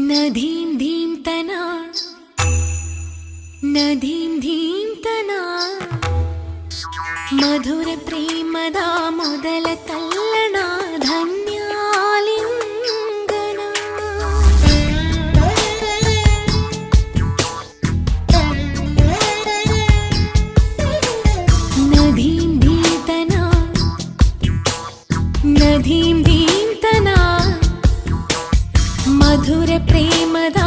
ನದೀಂ ಧೀಂ ತನ ನದೀಂ ಧೀಂ ತನ ಮಧುರ ಪ್ರೇಮದ ಮೊದಲ ತಲ್ಲಣ ಧನ್ಯಾಲಿಂಗನ ನದೀಂ ಧೀಂ ತನ ನದೀಂ ಧೀಂ ತನ ಮಧುರ ಪ್ರೇಮದ